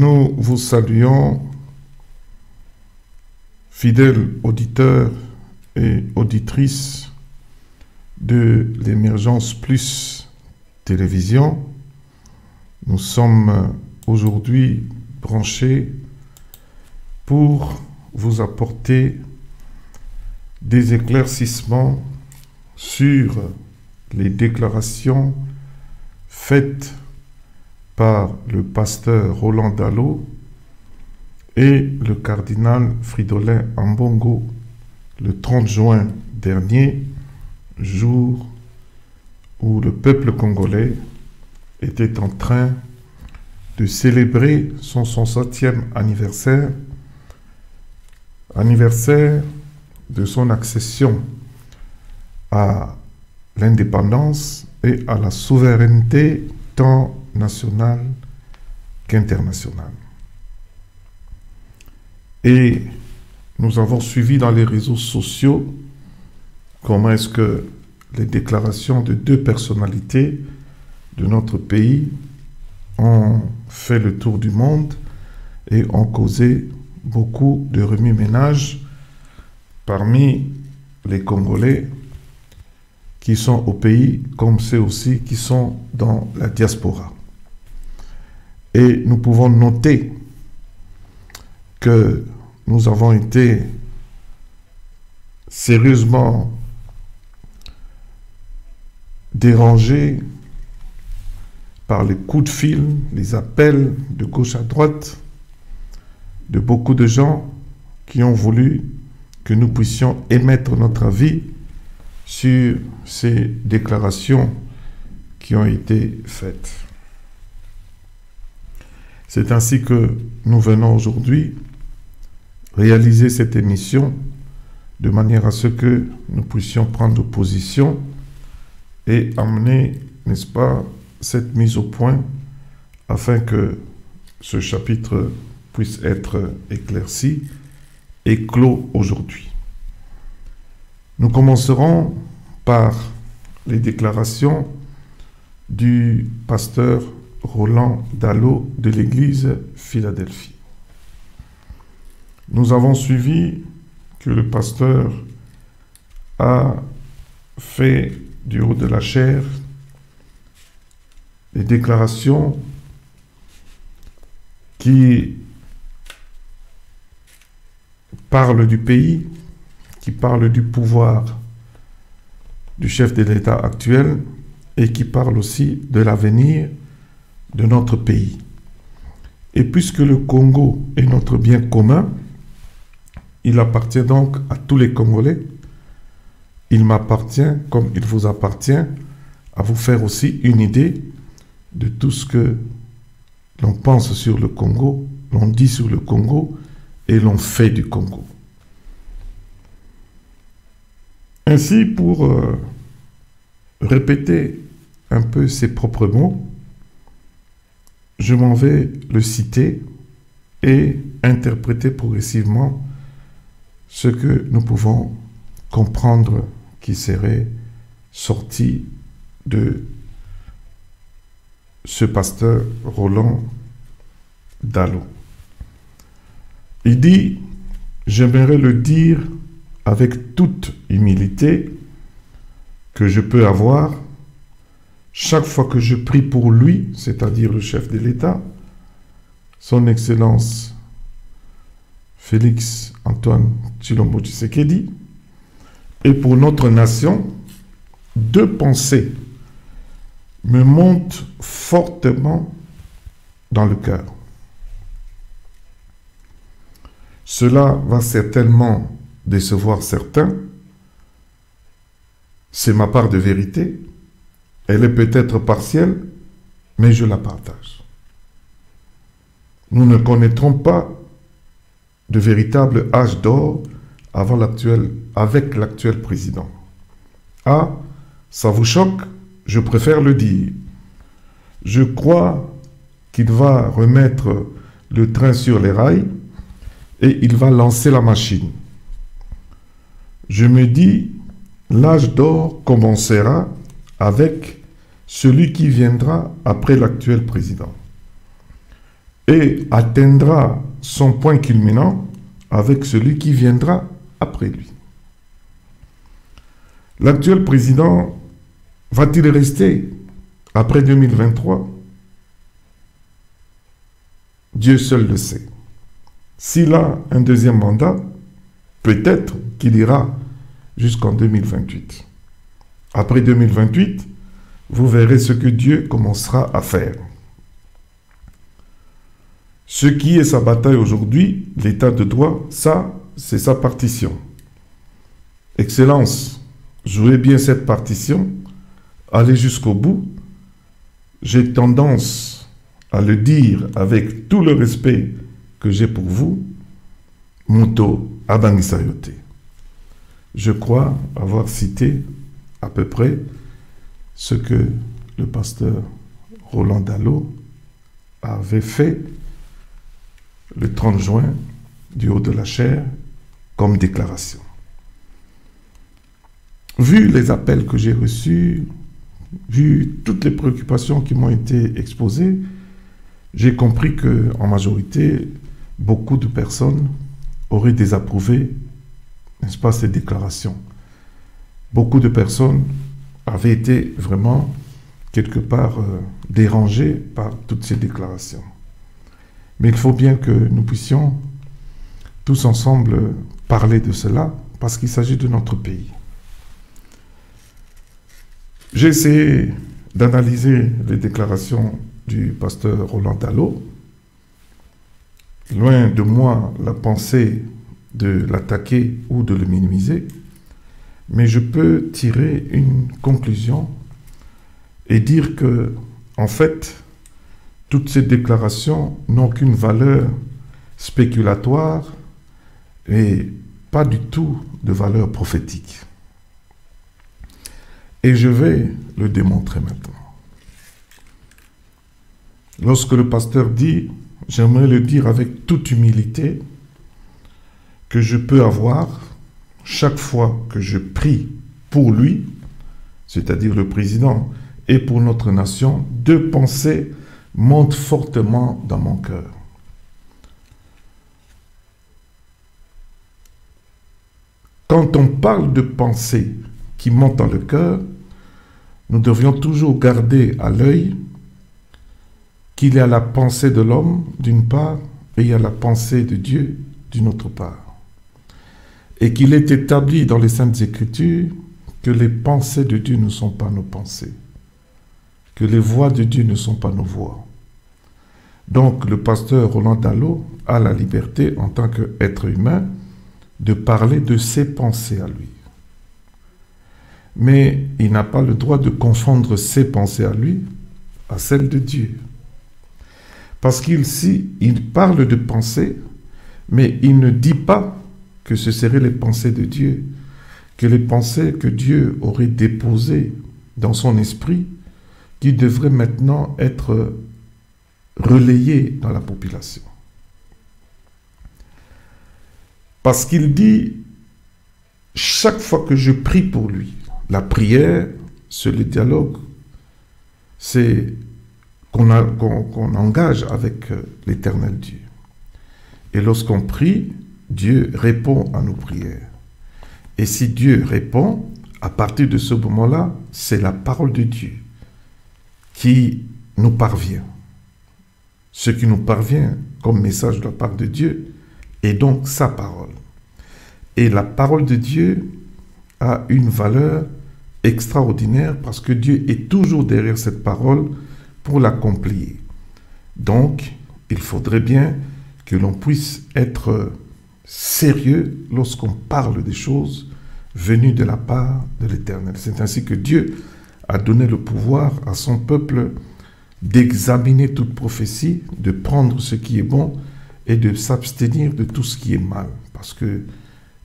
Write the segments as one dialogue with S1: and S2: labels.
S1: Nous vous saluons, fidèles auditeurs et auditrices de l'Émergence Plus Télévision. Nous sommes aujourd'hui branchés pour vous apporter des éclaircissements sur les déclarations faites par le pasteur Roland Dallot et le cardinal Fridolin Ambongo le 30 juin dernier, jour où le peuple congolais était en train de célébrer son 107e anniversaire de son accession à l'indépendance et à la souveraineté tant nationale qu'internationale. Et nous avons suivi dans les réseaux sociaux comment est-ce que les déclarations de deux personnalités de notre pays ont fait le tour du monde et ont causé beaucoup de remue-ménage parmi les Congolais qui sont au pays, comme ceux aussi qui sont dans la diaspora. Et nous pouvons noter que nous avons été sérieusement dérangés par les coups de fil, les appels de gauche à droite de beaucoup de gens qui ont voulu que nous puissions émettre notre avis sur ces déclarations qui ont été faites. C'est ainsi que nous venons aujourd'hui réaliser cette émission de manière à ce que nous puissions prendre position et amener, n'est-ce pas, cette mise au point afin que ce chapitre puisse être éclairci et clos aujourd'hui. Nous commencerons par les déclarations du pasteur Roland Dallot de l'église Philadelphie. Nous avons suivi que le pasteur a fait du haut de la chair des déclarations qui parlent du pays, qui parlent du pouvoir du chef de l'État actuel et qui parlent aussi de l'avenir de notre pays. Et puisque le Congo est notre bien commun, il appartient donc à tous les Congolais. Il m'appartient, comme il vous appartient, à vous faire aussi une idée de tout ce que l'on pense sur le Congo, l'on dit sur le Congo et l'on fait du Congo. Ainsi, pour répéter un peu ses propres mots, je m'en vais le citer et interpréter progressivement ce que nous pouvons comprendre qui serait sorti de ce pasteur Roland Dallot. Il dit, j'aimerais le dire avec toute humilité que je peux avoir chaque fois que je prie pour lui, c'est-à-dire le chef de l'État, son Excellence Félix Antoine Tshilombo Tshisekedi, et pour notre nation, deux pensées me montent fortement dans le cœur. Cela va certainement décevoir certains. C'est ma part de vérité. Elle est peut-être partielle, mais je la partage. Nous ne connaîtrons pas de véritable âge d'or avec l'actuel président. Ah, ça vous choque? Je préfère le dire. Je crois qu'il va remettre le train sur les rails et il va lancer la machine. Je me dis, l'âge d'or commencera avec celui qui viendra après l'actuel président. et atteindra son point culminant avec celui qui viendra après lui. L'actuel président va-t-il rester après 2023? Dieu seul le sait. S'il a un deuxième mandat, peut-être qu'il ira jusqu'en 2028. Après 2028, vous verrez ce que Dieu commencera à faire. Ce qui est sa bataille aujourd'hui, l'état de droit, ça, c'est sa partition. Excellence, jouez bien cette partition, allez jusqu'au bout. J'ai tendance à le dire avec tout le respect que j'ai pour vous, Muto Abangisayote. Je crois avoir cité à peu près ce que le pasteur Roland Dallot avait fait le 30 juin du haut de la chaire comme déclaration. Vu les appels que j'ai reçus, vu toutes les préoccupations qui m'ont été exposées, j'ai compris qu'en majorité, beaucoup de personnes auraient désapprouvé, n'est-ce pas, ces déclarations. Beaucoup de personnes avaient été vraiment, quelque part, dérangées par toutes ces déclarations. Mais il faut bien que nous puissions tous ensemble parler de cela, parce qu'il s'agit de notre pays. J'ai essayé d'analyser les déclarations du pasteur Roland Dallot. Loin de moi la pensée de l'attaquer ou de le minimiser, mais je peux tirer une conclusion et dire que, en fait, toutes ces déclarations n'ont qu'une valeur spéculatoire et pas du tout de valeur prophétique. Et je vais le démontrer maintenant. Lorsque le pasteur dit, j'aimerais le dire avec toute humilité, que je peux avoir, chaque fois que je prie pour lui, c'est-à-dire le président, et pour notre nation, deux pensées montent fortement dans mon cœur. Quand on parle de pensées qui montent dans le cœur, nous devrions toujours garder à l'œil qu'il y a la pensée de l'homme d'une part et il y a la pensée de Dieu d'une autre part. Et qu'il est établi dans les Saintes Écritures que les pensées de Dieu ne sont pas nos pensées, que les voix de Dieu ne sont pas nos voix. Donc le pasteur Roland Dallot a la liberté en tant qu'être humain de parler de ses pensées à lui. Mais il n'a pas le droit de confondre ses pensées à lui à celles de Dieu. Parce qu'il parle de pensées, mais il ne dit pas que ce seraient les pensées de Dieu, que les pensées que Dieu aurait déposées dans son esprit, qui devraient maintenant être relayées dans la population. Parce qu'il dit, chaque fois que je prie pour lui, la prière, c'est le dialogue, c'est qu'on engage avec l'Éternel Dieu. Et lorsqu'on prie, Dieu répond à nos prières. Et si Dieu répond, à partir de ce moment-là, c'est la parole de Dieu qui nous parvient. Ce qui nous parvient comme message de la part de Dieu est donc sa parole. Et la parole de Dieu a une valeur extraordinaire parce que Dieu est toujours derrière cette parole pour l'accomplir. Donc, il faudrait bien que l'on puisse être sérieux lorsqu'on parle des choses venues de la part de l'Éternel. C'est ainsi que Dieu a donné le pouvoir à son peuple d'examiner toute prophétie, de prendre ce qui est bon et de s'abstenir de tout ce qui est mal. Parce que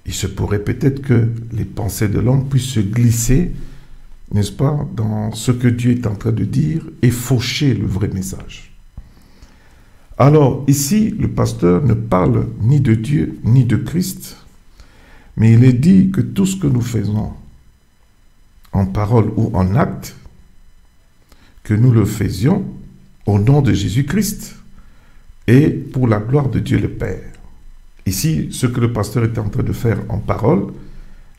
S1: il se pourrait peut-être que les pensées de l'homme puissent se glisser, n'est-ce pas, dans ce que Dieu est en train de dire et faucher le vrai message. Alors, ici, le pasteur ne parle ni de Dieu, ni de Christ, mais il est dit que tout ce que nous faisons, en parole ou en acte, que nous le faisions au nom de Jésus-Christ, et pour la gloire de Dieu le Père. Ici, ce que le pasteur était en train de faire en parole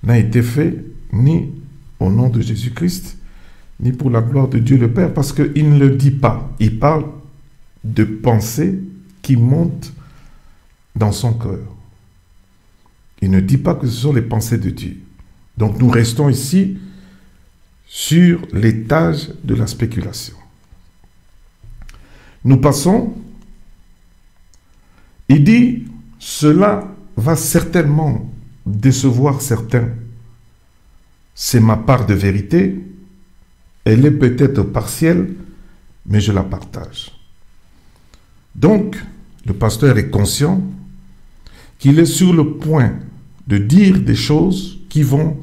S1: n'a été fait ni au nom de Jésus-Christ, ni pour la gloire de Dieu le Père, parce qu'il ne le dit pas. Il parle de pensées qui montent dans son cœur. Il ne dit pas que ce sont les pensées de Dieu. Donc nous restons ici sur l'étage de la spéculation. Nous passons, il dit, cela va certainement décevoir certains. C'est ma part de vérité, elle est peut-être partielle, mais je la partage. Donc, le pasteur est conscient qu'il est sur le point de dire des choses qui vont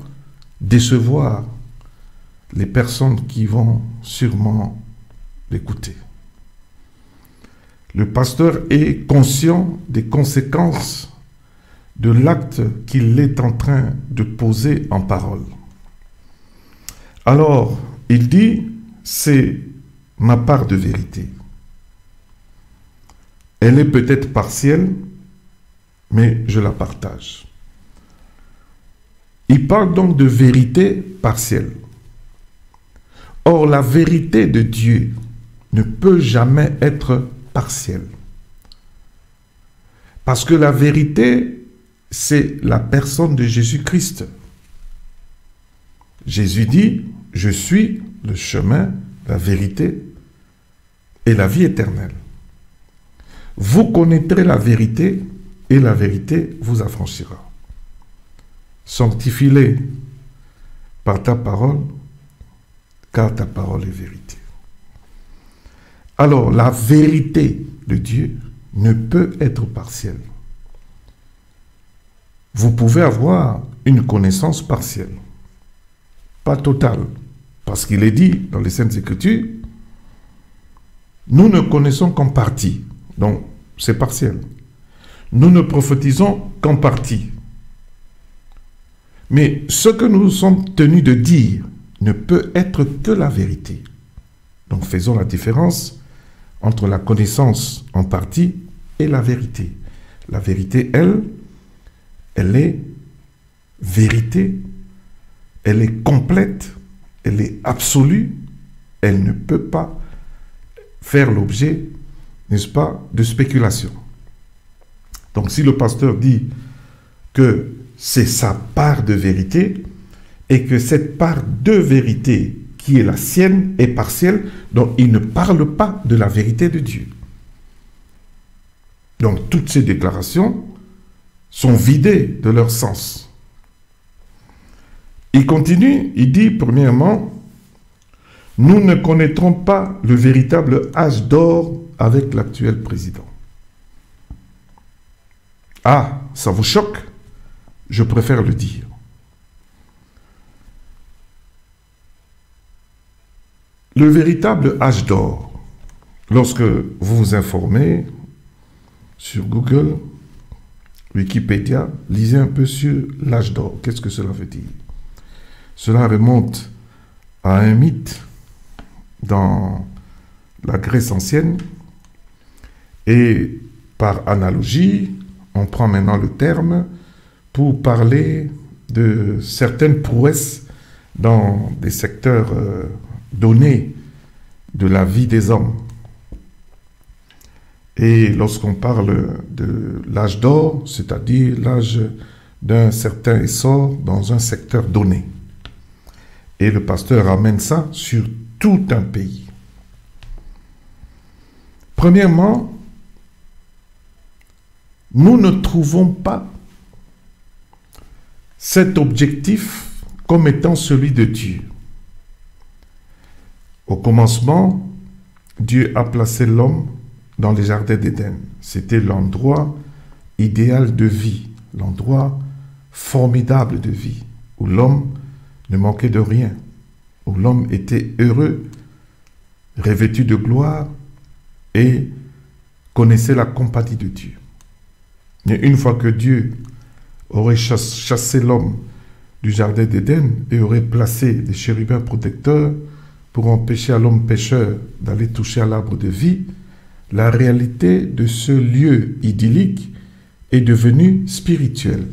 S1: décevoir les personnes qui vont sûrement l'écouter. Le pasteur est conscient des conséquences de l'acte qu'il est en train de poser en parole. Alors, il dit, c'est ma part de vérité. Elle est peut-être partielle, mais je la partage. Il parle donc de vérité partielle. Or, la vérité de Dieu ne peut jamais être partielle. Parce que la vérité, c'est la personne de Jésus-Christ. Jésus dit, je suis le chemin, la vérité et la vie éternelle. Vous connaîtrez la vérité et la vérité vous affranchira. Sanctifie-les par ta parole, car ta parole est vérité. Alors, la vérité de Dieu ne peut être partielle. Vous pouvez avoir une connaissance partielle, pas totale, parce qu'il est dit dans les Saintes Écritures, nous ne connaissons qu'en partie, donc c'est partiel. Nous ne prophétisons qu'en partie. Mais ce que nous sommes tenus de dire ne peut être que la vérité. Donc faisons la différence entre la connaissance en partie et la vérité. La vérité, elle est vérité, elle est complète, elle est absolue, elle ne peut pas faire l'objet, n'est-ce pas, de spéculation. Donc si le pasteur dit que c'est sa part de vérité et que cette part de vérité qui est la sienne est partielle, donc il ne parle pas de la vérité de Dieu. Donc toutes ces déclarations sont vidées de leur sens. Il continue, il dit premièrement, nous ne connaîtrons pas le véritable âge d'or avec l'actuel président. Ah, ça vous choque? Je préfère le dire. Le véritable âge d'or, lorsque vous vous informez sur Google, Wikipédia, lisez un peu sur l'âge d'or. Qu'est-ce que cela veut dire? Cela remonte à un mythe dans la Grèce ancienne et par analogie, on prend maintenant le terme pour parler de certaines prouesses dans des secteurs donnés de la vie des hommes. Et lorsqu'on parle de l'âge d'or, c'est-à-dire l'âge d'un certain essor dans un secteur donné. Et le pasteur amène ça sur tout un pays. Premièrement, nous ne trouvons pas cet objectif comme étant celui de Dieu. Au commencement, Dieu a placé l'homme dans les jardins d'Éden. C'était l'endroit idéal de vie, l'endroit formidable de vie, où l'homme ne manquait de rien, où l'homme était heureux, revêtu de gloire et connaissait la compagnie de Dieu. Mais une fois que Dieu aurait chassé l'homme du jardin d'Éden et aurait placé des chérubins protecteurs pour empêcher à l'homme pécheur d'aller toucher à l'arbre de vie, la réalité de ce lieu idyllique est devenue spirituelle.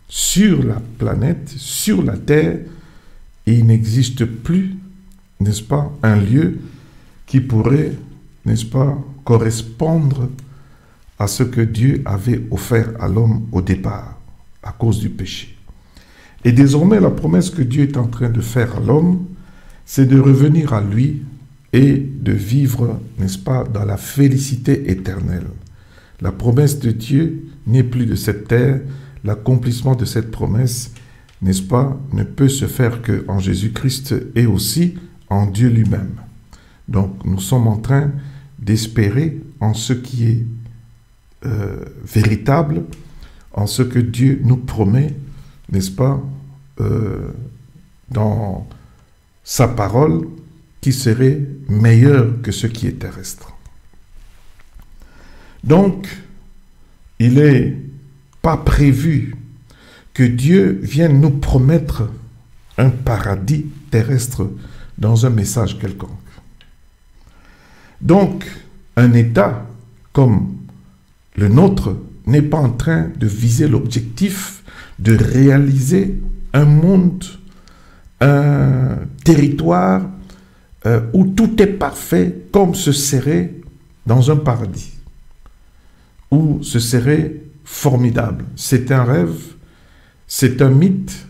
S1: Sur la planète, sur la terre, il n'existe plus, n'est-ce pas, un lieu qui pourrait, n'est-ce pas, correspondre à ce que Dieu avait offert à l'homme au départ, à cause du péché. Et désormais, la promesse que Dieu est en train de faire à l'homme, c'est de revenir à lui et de vivre, n'est-ce pas, dans la félicité éternelle. La promesse de Dieu n'est plus de cette terre. L'accomplissement de cette promesse, n'est-ce pas, ne peut se faire qu'en Jésus-Christ et aussi en Dieu lui-même. Donc, nous sommes en train d'espérer en ce qui est véritable, en ce que Dieu nous promet, n'est-ce pas, dans sa parole, qui serait meilleure que ce qui est terrestre. Donc, il n'est pas prévu que Dieu vienne nous promettre un paradis terrestre dans un message quelconque. Donc, un État comme le nôtre n'est pas en train de viser l'objectif de réaliser un monde, un territoire où tout est parfait comme ce serait dans un paradis, où ce serait formidable. C'est un rêve, c'est un mythe,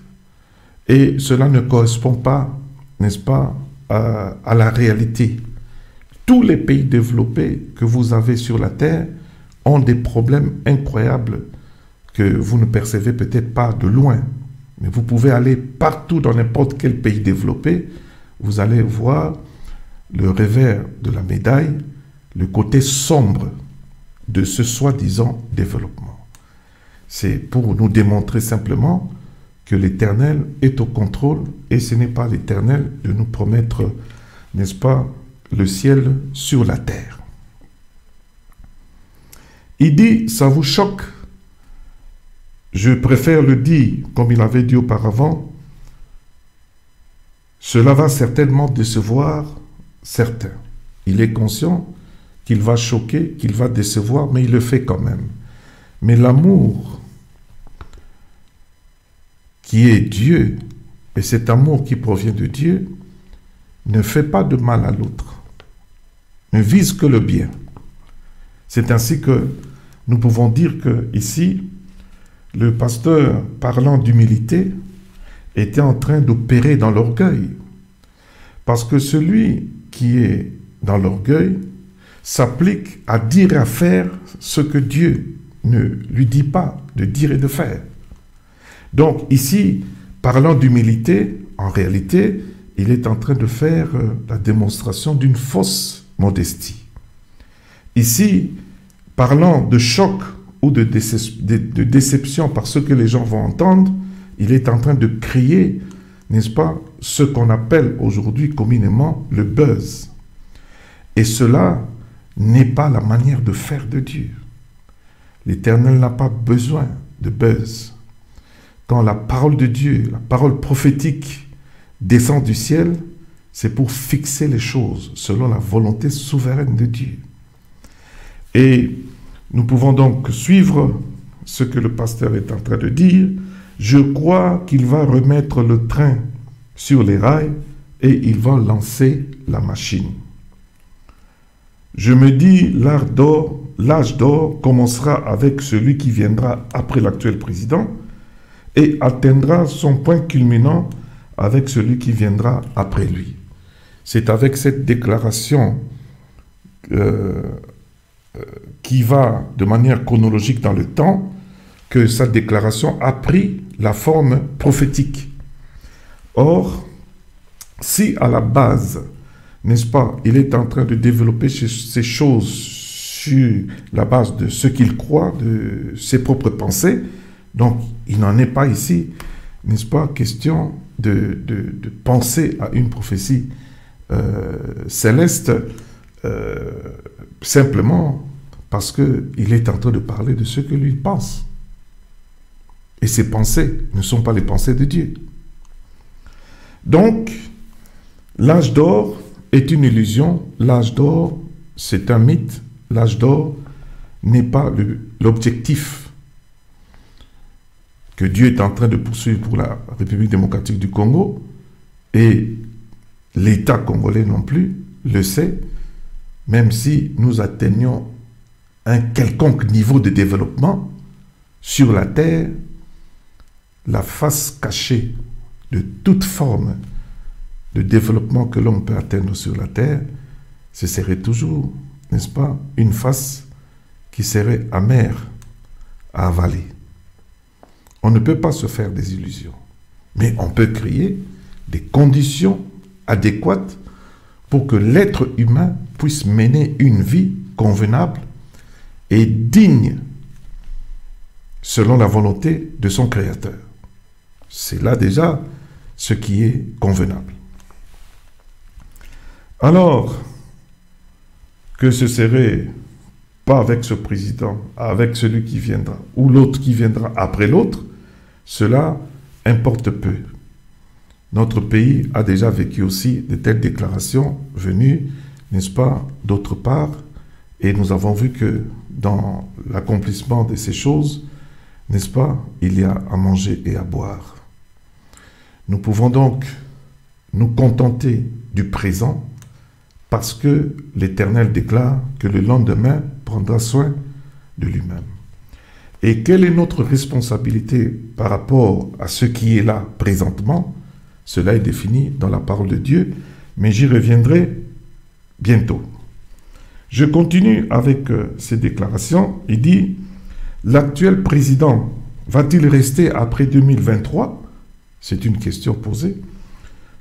S1: et cela ne correspond pas, n'est-ce pas, à la réalité. Tous les pays développés que vous avez sur la Terre ont des problèmes incroyables que vous ne percevez peut-être pas de loin. Mais vous pouvez aller partout dans n'importe quel pays développé, vous allez voir le revers de la médaille, le côté sombre de ce soi-disant développement. C'est pour nous démontrer simplement que l'Éternel est au contrôle et ce n'est pas l'Éternel de nous promettre, n'est-ce pas, le ciel sur la terre. Il dit, ça vous choque? Je préfère le dire, comme il avait dit auparavant, cela va certainement décevoir certains. Il est conscient qu'il va choquer, qu'il va décevoir, mais il le fait quand même. Mais l'amour qui est Dieu, et cet amour qui provient de Dieu, ne fait pas de mal à l'autre, ne vise que le bien. C'est ainsi que nous pouvons dire que ici, le pasteur, parlant d'humilité, était en train d'opérer dans l'orgueil. Parce que celui qui est dans l'orgueil s'applique à dire et à faire ce que Dieu ne lui dit pas de dire et de faire. Donc ici, parlant d'humilité, en réalité, il est en train de faire la démonstration d'une fausse modestie. Ici, parlant de choc ou de déception par ce que les gens vont entendre, il est en train de créer, n'est-ce pas, ce qu'on appelle aujourd'hui communément le buzz. Et cela n'est pas la manière de faire de Dieu. L'Éternel n'a pas besoin de buzz. Quand la parole de Dieu, la parole prophétique descend du ciel, c'est pour fixer les choses selon la volonté souveraine de Dieu. Et nous pouvons donc suivre ce que le pasteur est en train de dire. Je crois qu'il va remettre le train sur les rails et il va lancer la machine. Je me dis, l'âge d'or commencera avec celui qui viendra après l'actuel président et atteindra son point culminant avec celui qui viendra après lui. C'est avec cette déclaration qui va de manière chronologique dans le temps que sa déclaration a pris la forme prophétique. Or, si à la base, n'est-ce pas, il est en train de développer ces choses sur la base de ce qu'il croit, de ses propres pensées, donc il n'en est pas ici, n'est-ce pas, question de penser à une prophétie céleste, simplement parce qu'il est en train de parler de ce que lui pense. Et ses pensées ne sont pas les pensées de Dieu. Donc, l'âge d'or est une illusion. L'âge d'or, c'est un mythe. l'âge d'or n'est pas l'objectif que Dieu est en train de poursuivre pour la République démocratique du Congo, et l'État congolais non plus le sait, même si nous atteignons un quelconque niveau de développement sur la terre, la face cachée de toute forme de développement que l'homme peut atteindre sur la terre, ce serait toujours, n'est-ce pas, une face qui serait amère à avaler. On ne peut pas se faire des illusions, mais on peut créer des conditions adéquates pour que l'être humain puisse mener une vie convenable et digne selon la volonté de son Créateur. C'est là déjà ce qui est convenable. Alors, que ce serait pas avec ce président, avec celui qui viendra, ou l'autre qui viendra après l'autre, cela importe peu. Notre pays a déjà vécu aussi de telles déclarations venues, n'est-ce pas, d'autre part, et nous avons vu que dans l'accomplissement de ces choses, n'est-ce pas, il y a à manger et à boire. Nous pouvons donc nous contenter du présent parce que l'Éternel déclare que le lendemain prendra soin de lui-même. Et quelle est notre responsabilité par rapport à ce qui est là présentement? Cela est défini dans la parole de Dieu, mais j'y reviendrai bientôt. Je continue avec ces déclarations. Il dit, l'actuel président va-t-il rester après 2023? C'est une question posée.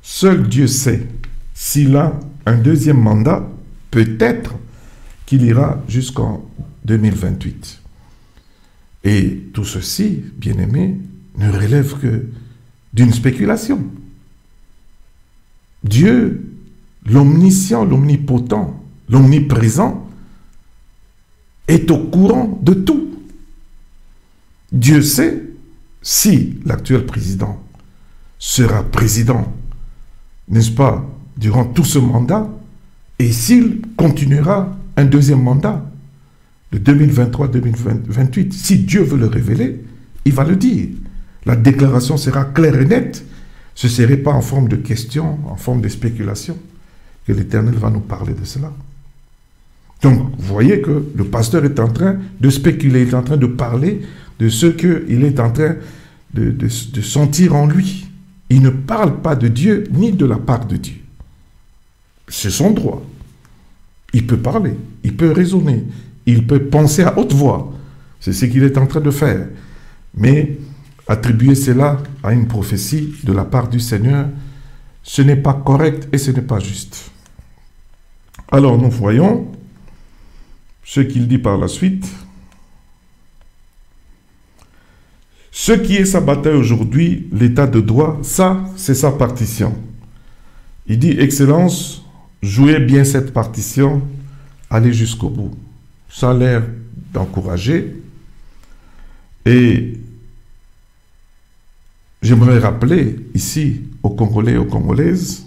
S1: Seul Dieu sait s'il a un deuxième mandat, peut-être qu'il ira jusqu'en 2028. Et tout ceci, bien-aimé, ne relève que d'une spéculation. Dieu, l'omniscient, l'omnipotent, l'omniprésent, est au courant de tout. Dieu sait si l'actuel président sera président, n'est-ce pas, durant tout ce mandat, et s'il continuera un deuxième mandat de 2023-2028. Si Dieu veut le révéler, il va le dire. La déclaration sera claire et nette. Ce ne serait pas en forme de question, en forme de spéculation, que l'Éternel va nous parler de cela. Donc, vous voyez que le pasteur est en train de spéculer, il est en train de parler de ce qu'il est en train de sentir en lui. Il ne parle pas de Dieu, ni de la part de Dieu. C'est son droit. Il peut parler, il peut raisonner, il peut penser à haute voix. C'est ce qu'il est en train de faire. Mais attribuer cela à une prophétie de la part du Seigneur, ce n'est pas correct et ce n'est pas juste. Alors nous voyons ce qu'il dit par la suite. Ce qui est sa bataille aujourd'hui, l'état de droit, ça, c'est sa partition. Il dit, Excellence, jouez bien cette partition, allez jusqu'au bout. Ça a l'air d'encourager. Et j'aimerais rappeler ici aux Congolais et aux Congolaises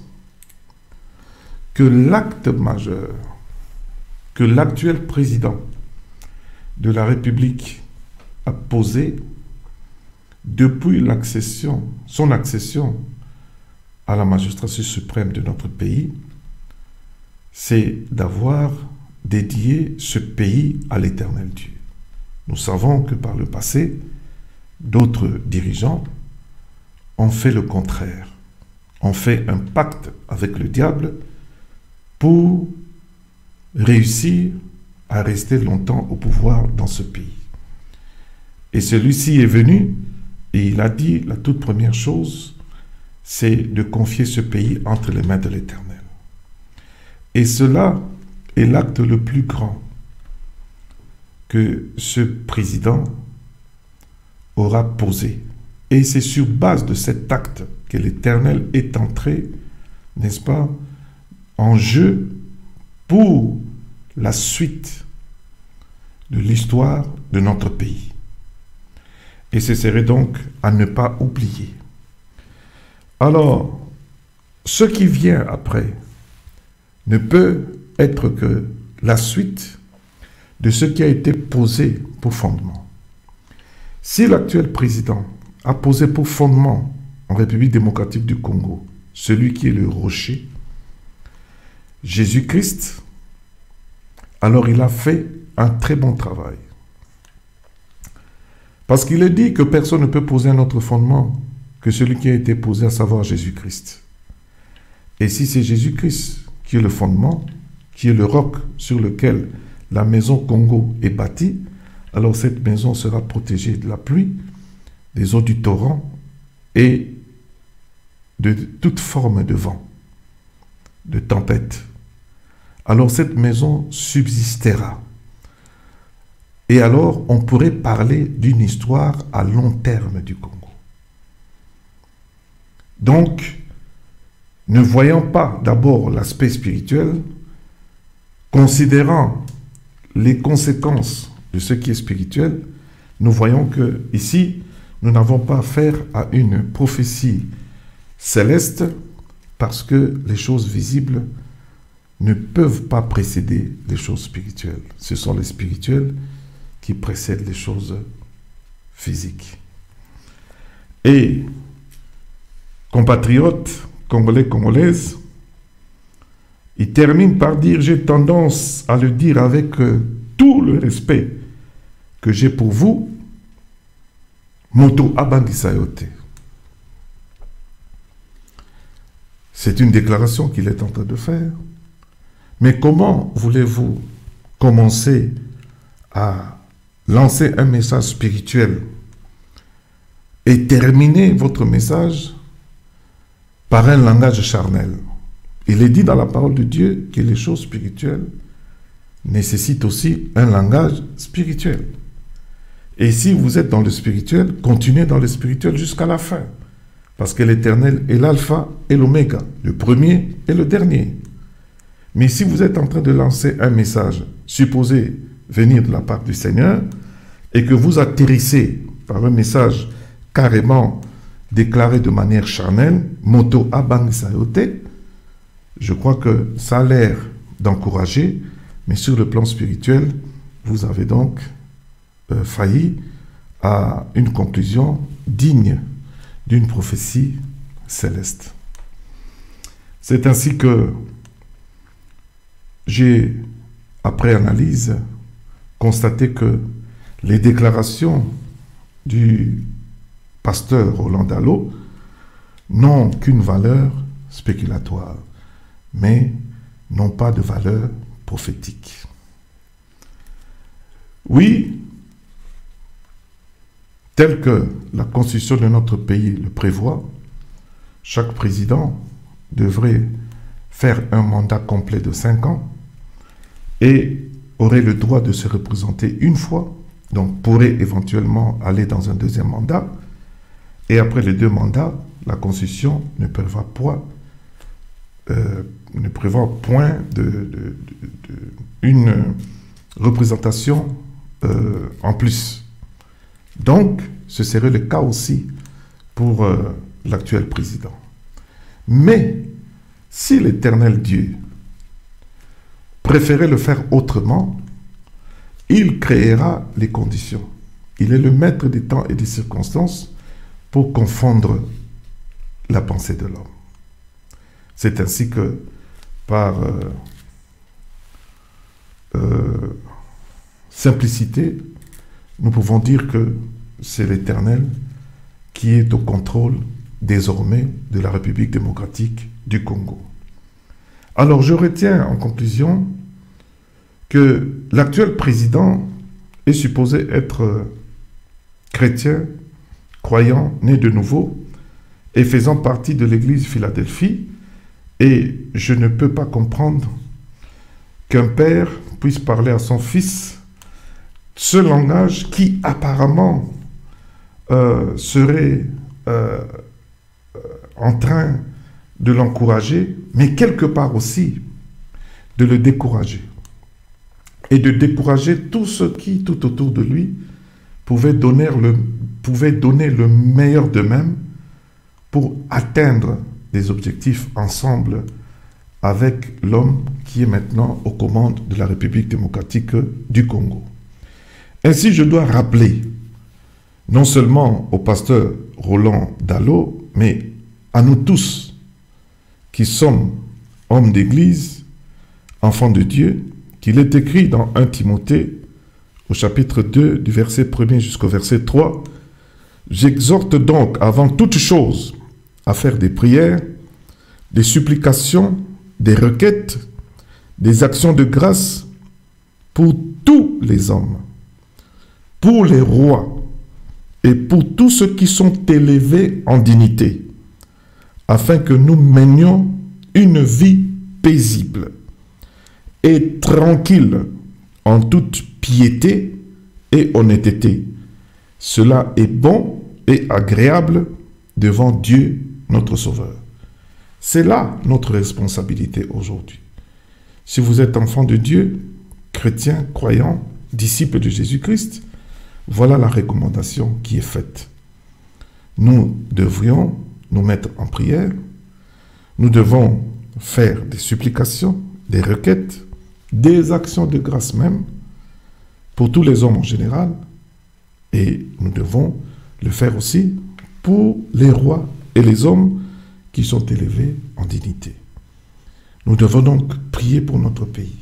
S1: que l'acte majeur que l'actuel président de la République a posé depuis son accession à la magistrature suprême de notre pays, c'est d'avoir dédié ce pays à l'Éternel Dieu. Nous savons que par le passé, d'autres dirigeants ont fait le contraire, ont fait un pacte avec le diable pour réussir à rester longtemps au pouvoir dans ce pays. Et celui-ci est venu et il a dit la toute première chose, c'est de confier ce pays entre les mains de l'Éternel. Et cela est l'acte le plus grand que ce président aura posé. Et c'est sur base de cet acte que l'Éternel est entré, n'est-ce pas, en jeu pour la suite de l'histoire de notre pays. Et ce serait donc à ne pas oublier. Alors, ce qui vient après ne peut être que la suite de ce qui a été posé pour fondement. Si l'actuel président a posé pour fondement en République démocratique du Congo celui qui est le rocher, Jésus-Christ, alors il a fait un très bon travail. Parce qu'il est dit que personne ne peut poser un autre fondement que celui qui a été posé, à savoir Jésus-Christ. Et si c'est Jésus-Christ qui est le fondement, qui est le roc sur lequel la maison Congo est bâtie, alors cette maison sera protégée de la pluie, des eaux du torrent et de toute forme de vent, de tempête. Alors cette maison subsistera. Et alors on pourrait parler d'une histoire à long terme du Congo. Donc, ne voyant pas d'abord l'aspect spirituel, considérant les conséquences de ce qui est spirituel, nous voyons que ici, nous n'avons pas affaire à une prophétie céleste parce que les choses visibles ne peuvent pas précéder les choses spirituelles. Ce sont les spirituels qui précèdent les choses physiques. Et, compatriotes, Congolais, Congolaises, il termine par dire, j'ai tendance à le dire avec tout le respect que j'ai pour vous, Moto Abangisayote. C'est une déclaration qu'il est en train de faire. Mais comment voulez-vous commencer à lancer un message spirituel et terminer votre message par un langage charnel? Il est dit dans la parole de Dieu que les choses spirituelles nécessitent aussi un langage spirituel. Et si vous êtes dans le spirituel, continuez dans le spirituel jusqu'à la fin. Parce que l'Éternel est l'alpha et l'oméga, le premier et le dernier. Mais si vous êtes en train de lancer un message supposé venir de la part du Seigneur et que vous atterrissez par un message carrément déclaré de manière charnelle, Moto Abangisayote, je crois que ça a l'air d'encourager, mais sur le plan spirituel, vous avez donc failli à une conclusion digne d'une prophétie céleste. C'est ainsi que j'ai, après analyse, constaté que les déclarations du pasteur Roland Dallot n'ont qu'une valeur spéculatoire, mais n'ont pas de valeur prophétique. Oui, tel que la constitution de notre pays le prévoit, chaque président devrait faire un mandat complet de 5 ans et aurait le droit de se représenter une fois, donc pourrait éventuellement aller dans un deuxième mandat, et après les 2 mandats, la Constitution ne prévoit point une représentation en plus. Donc, ce serait le cas aussi pour l'actuel président. Mais, si l'Éternel Dieu préférait le faire autrement, il créera les conditions. Il est le maître des temps et des circonstances pour confondre la pensée de l'homme. C'est ainsi que, par simplicité, nous pouvons dire que c'est l'Éternel qui est au contrôle désormais de la République démocratique du Congo. Alors je retiens en conclusion que l'actuel président est supposé être chrétien, croyant, né de nouveau et faisant partie de l'église Philadelphie, et je ne peux pas comprendre qu'un père puisse parler à son fils ce langage qui apparemment serait en train de l'encourager, mais quelque part aussi de le décourager. Et de décourager tous ceux qui, tout autour de lui, pouvaient donner le meilleur d'eux-mêmes pour atteindre des objectifs ensemble avec l'homme qui est maintenant aux commandes de la République démocratique du Congo. Ainsi, je dois rappeler, non seulement au pasteur Roland Dallot, mais à nous tous qui sommes hommes d'église, enfants de Dieu, qu'il est écrit dans 1 Timothée, au chapitre 2, du verset 1er jusqu'au verset 3, « J'exhorte donc avant toute chose à faire des prières, des supplications, des requêtes, des actions de grâce pour tous les hommes, pour les rois et pour tous ceux qui sont élevés en dignité, afin que nous menions une vie paisible et tranquille en toute piété et honnêteté. Cela est bon et agréable devant Dieu notre Sauveur. » C'est là notre responsabilité aujourd'hui. Si vous êtes enfant de Dieu, chrétien, croyant, disciple de Jésus-Christ, voilà la recommandation qui est faite. Nous devrions nous mettre en prière, nous devons faire des supplications, des requêtes, des actions de grâce même, pour tous les hommes en général, et nous devons le faire aussi pour les rois et les hommes qui sont élevés en dignité. Nous devons donc prier pour notre pays.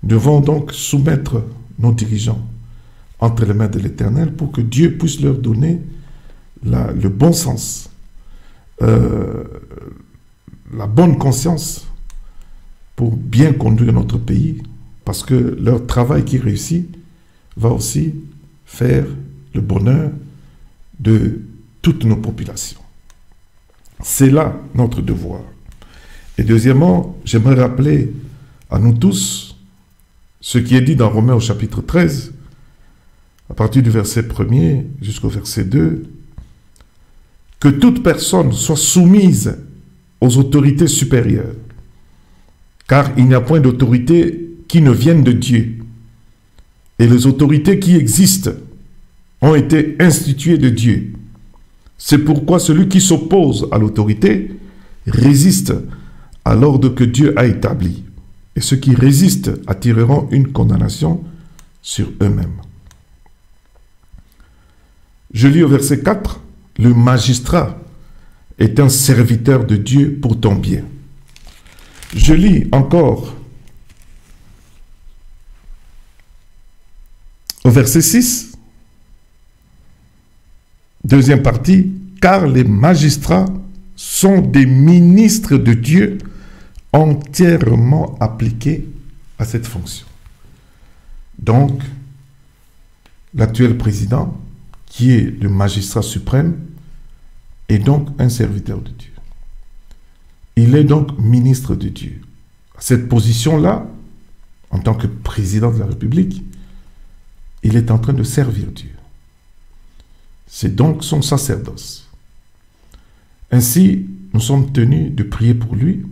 S1: Nous devons donc soumettre nos dirigeants entre les mains de l'Éternel pour que Dieu puisse leur donner le bon sens, la bonne conscience pour bien conduire notre pays, parce que leur travail qui réussit va aussi faire le bonheur de toutes nos populations. C'est là notre devoir. Et deuxièmement, j'aimerais rappeler à nous tous ce qui est dit dans Romains au chapitre 13, à partir du verset 1er jusqu'au verset 2, que toute personne soit soumise aux autorités supérieures, car il n'y a point d'autorité qui ne vienne de Dieu. Et les autorités qui existent ont été instituées de Dieu. C'est pourquoi celui qui s'oppose à l'autorité résiste à l'ordre que Dieu a établi. Et ceux qui résistent attireront une condamnation sur eux-mêmes. Je lis au verset 4, « Le magistrat est un serviteur de Dieu pour ton bien. » Je lis encore au verset 6, deuxième partie, « Car les magistrats sont des ministres de Dieu entièrement appliqués à cette fonction. » Donc, l'actuel président, qui est le magistrat suprême, est donc un serviteur de Dieu. Il est donc ministre de Dieu. À cette position-là, en tant que président de la République, il est en train de servir Dieu. C'est donc son sacerdoce. Ainsi, nous sommes tenus de prier pour lui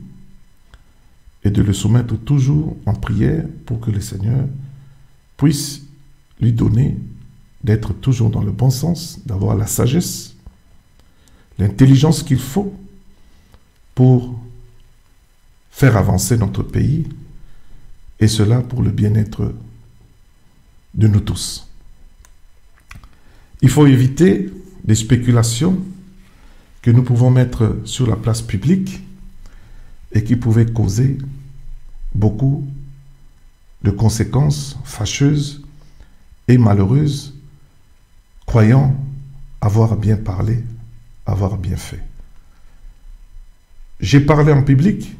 S1: et de le soumettre toujours en prière pour que le Seigneur puisse lui donner d'être toujours dans le bon sens, d'avoir la sagesse, l'intelligence qu'il faut pour faire avancer notre pays, et cela pour le bien-être de nous tous. Il faut éviter des spéculations que nous pouvons mettre sur la place publique et qui pouvaient causer beaucoup de conséquences fâcheuses et malheureuses, croyant avoir bien parlé, avoir bien fait. J'ai parlé en public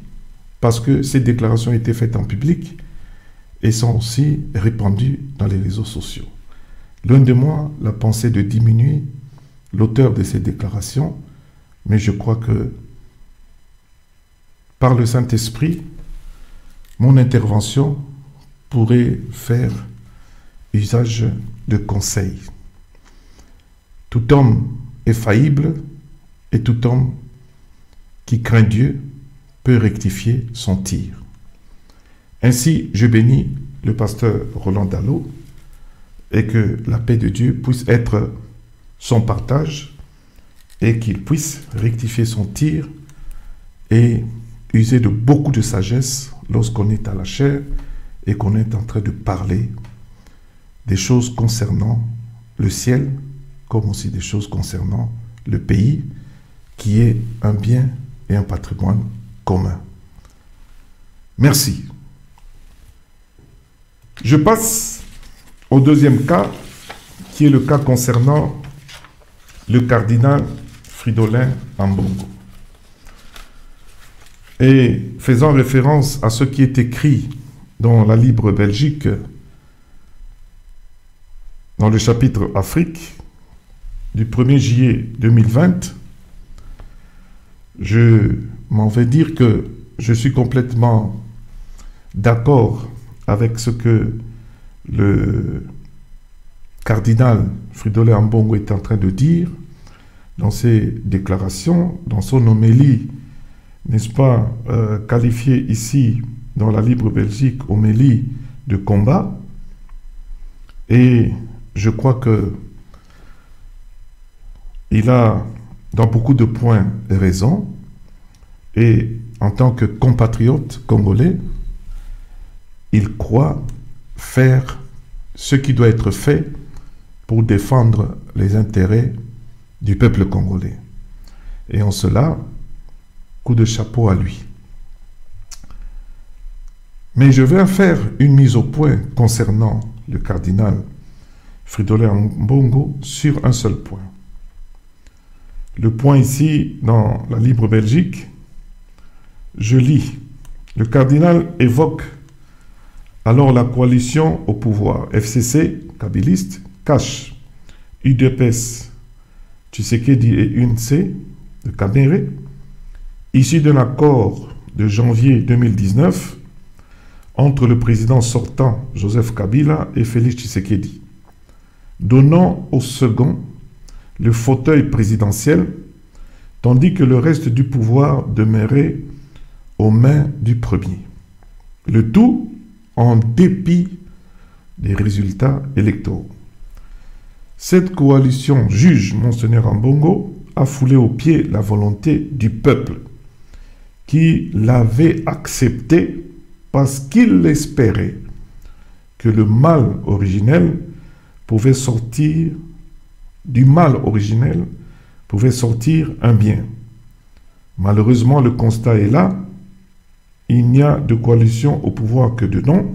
S1: parce que ces déclarations étaient faites en public et sont aussi répandues dans les réseaux sociaux. Loin de moi la pensée de diminuer l'auteur de ces déclarations, mais je crois que par le Saint-Esprit, mon intervention pourrait faire usage de conseils. Tout homme est faillible et tout homme qui craint Dieu peut rectifier son tir. Ainsi, je bénis le pasteur Roland Dallot et que la paix de Dieu puisse être son partage et qu'il puisse rectifier son tir et user de beaucoup de sagesse lorsqu'on est à la chair et qu'on est en train de parler des choses concernant le ciel, comme aussi des choses concernant le pays, qui est un bien et un patrimoine commun. Merci. Je passe au deuxième cas, qui est le cas concernant le cardinal Fridolin Ambongo. Et faisant référence à ce qui est écrit dans la Libre Belgique, dans le chapitre Afrique, du 1er juillet 2020, je m'en vais dire que je suis complètement d'accord avec ce que le cardinal Fridolin Ambongo est en train de dire dans ses déclarations, dans son homélie, n'est-ce pas, qualifiée ici dans la Libre Belgique, homélie de combat. Et je crois que il a, dans beaucoup de points, raison. Et en tant que compatriote congolais, il croit faire ce qui doit être fait pour défendre les intérêts du peuple congolais. Et en cela, coup de chapeau à lui. Mais je vais faire une mise au point concernant le cardinal Fridolin Ambongo sur un seul point. Le point ici, dans la Libre Belgique, je lis. Le cardinal évoque alors la coalition au pouvoir, FCC, kabiliste, CACH, UDPS, Tshisekedi et UNC, de Kamere, issu d'un accord de janvier 2019 entre le président sortant Joseph Kabila et Félix Tshisekedi, donnant au second le fauteuil présidentiel, tandis que le reste du pouvoir demeurait aux mains du premier. Le tout en dépit des résultats électoraux. Cette coalition, juge Monseigneur Ambongo, a foulé aux pieds la volonté du peuple, qui l'avait accepté parce qu'il espérait que le mal originel pouvait sortir, du mal originel pouvait sortir un bien. Malheureusement, le constat est là. Il n'y a de coalition au pouvoir que de nom,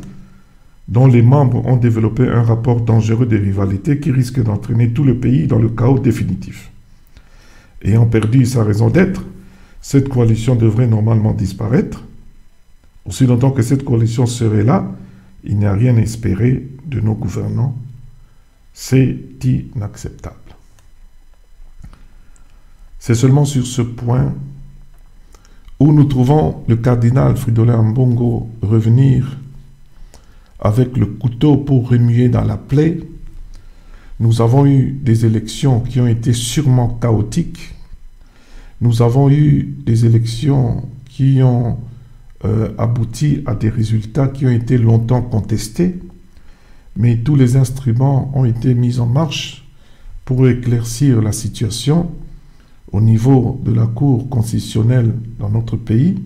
S1: dont les membres ont développé un rapport dangereux de rivalité qui risque d'entraîner tout le pays dans le chaos définitif. Ayant perdu sa raison d'être, cette coalition devrait normalement disparaître. Aussi longtemps que cette coalition serait là, il n'y a rien à espérer de nos gouvernants. C'est inacceptable. C'est seulement sur ce point où nous trouvons le cardinal Fridolin Ambongo revenir avec le couteau pour remuer dans la plaie. Nous avons eu des élections qui ont été sûrement chaotiques. Nous avons eu des élections qui ont abouti à des résultats qui ont été longtemps contestés, mais tous les instruments ont été mis en marche pour éclaircir la situation au niveau de la Cour constitutionnelle dans notre pays,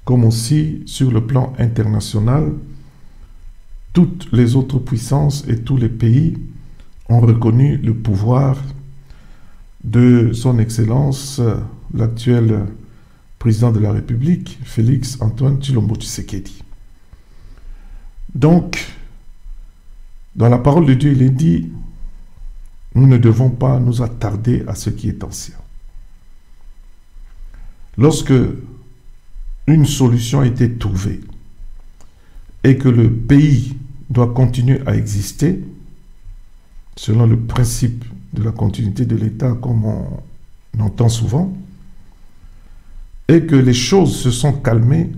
S1: comme aussi sur le plan international. Toutes les autres puissances et tous les pays ont reconnu le pouvoir de son Excellence, l'actuel président de la République, Félix Antoine Tshilombo Tshisekedi. Donc, dans la parole de Dieu, il est dit, nous ne devons pas nous attarder à ce qui est ancien. Lorsque une solution a été trouvée et que le pays doit continuer à exister, selon le principe de la continuité de l'État, comme on entend souvent, et que les choses se sont calmées,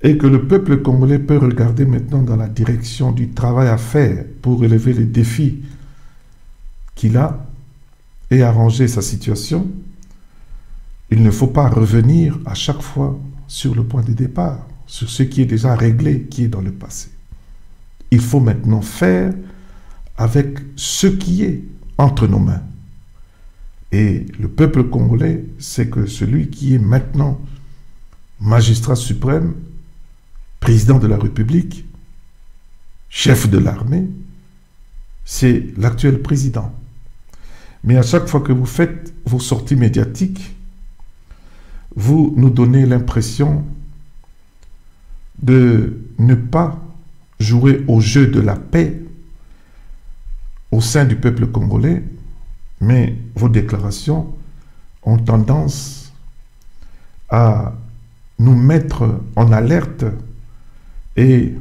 S1: et que le peuple congolais peut regarder maintenant dans la direction du travail à faire pour relever les défis qu'il a et arranger sa situation, il ne faut pas revenir à chaque fois sur le point de départ, sur ce qui est déjà réglé, qui est dans le passé. Il faut maintenant faire avec ce qui est entre nos mains. Et le peuple congolais sait que celui qui est maintenant magistrat suprême, président de la République, chef de l'armée, c'est l'actuel président. Mais à chaque fois que vous faites vos sorties médiatiques, vous nous donnez l'impression de ne pas jouer au jeu de la paix au sein du peuple congolais, mais vos déclarations ont tendance à nous mettre en alerte et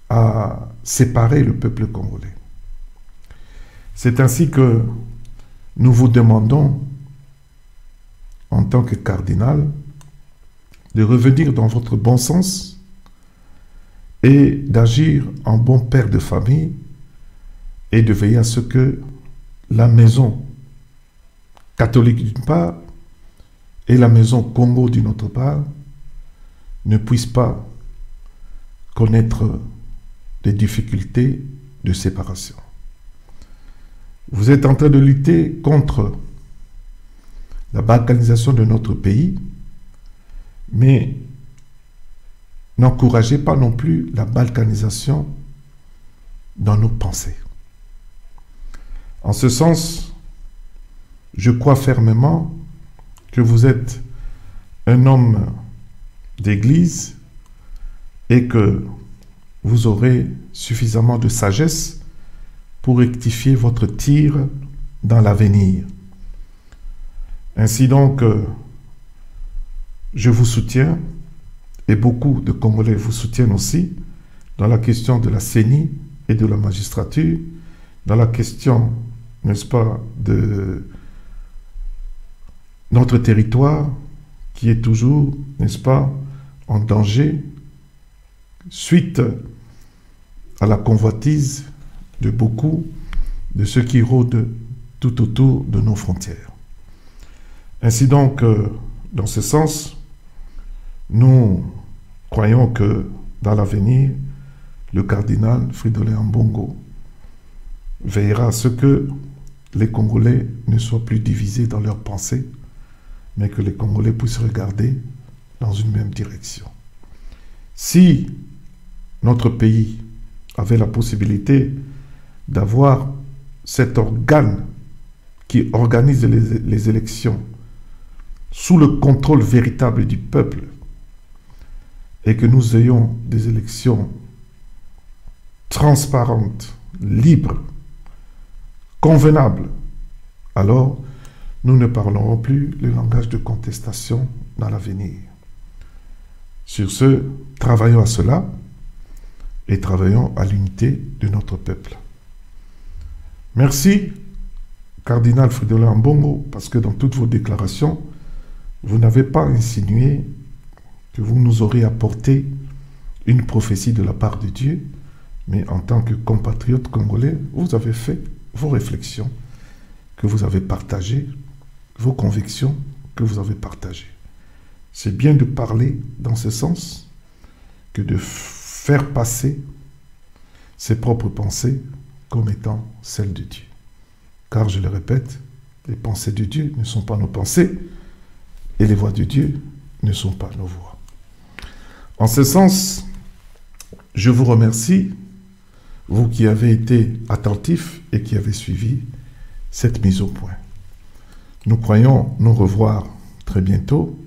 S1: à séparer le peuple congolais. C'est ainsi que nous vous demandons, en tant que cardinal, de revenir dans votre bon sens et d'agir en bon père de famille et de veiller à ce que la maison catholique d'une part et la maison Congo d'une autre part ne puissent pas connaître des difficultés de séparation. Vous êtes en train de lutter contre la balkanisation de notre pays, mais n'encouragez pas non plus la balkanisation dans nos pensées. En ce sens, je crois fermement que vous êtes un homme d'église et que vous aurez suffisamment de sagesse pour rectifier votre tir dans l'avenir. Ainsi donc, je vous soutiens et beaucoup de Congolais vous soutiennent aussi dans la question de la CENI et de la magistrature, dans la question, n'est-ce pas, de notre territoire qui est toujours, n'est-ce pas, en danger suite à la convoitise de beaucoup de ceux qui rôdent tout autour de nos frontières. Ainsi donc, dans ce sens, nous croyons que dans l'avenir, le cardinal Fridolin Ambongo veillera à ce que les Congolais ne soient plus divisés dans leurs pensées, mais que les Congolais puissent regarder dans une même direction. Si notre pays avait la possibilité d'avoir cet organe qui organise les élections sous le contrôle véritable du peuple et que nous ayons des élections transparentes, libres, convenables, alors nous ne parlerons plus le langage de contestation dans l'avenir. Sur ce, travaillons à cela et travaillons à l'unité de notre peuple. Merci, cardinal Fridolin Ambongo, parce que dans toutes vos déclarations, vous n'avez pas insinué que vous nous aurez apporté une prophétie de la part de Dieu, mais en tant que compatriote congolais, vous avez fait vos réflexions que vous avez partagées, vos convictions que vous avez partagées. C'est bien de parler dans ce sens que de faire passer ses propres pensées comme étant celles de Dieu. Car, je le répète, les pensées de Dieu ne sont pas nos pensées et les voix de Dieu ne sont pas nos voix. En ce sens, je vous remercie, vous qui avez été attentifs et qui avez suivi cette mise au point. Nous croyons nous revoir très bientôt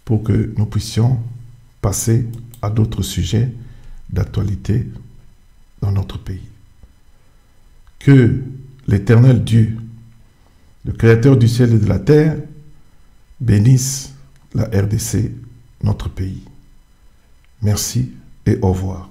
S1: pour que nous puissions passer à d'autres sujets d'actualité dans notre pays. Que l'Éternel Dieu, le Créateur du ciel et de la terre, bénisse la RDC, notre pays. Merci et au revoir.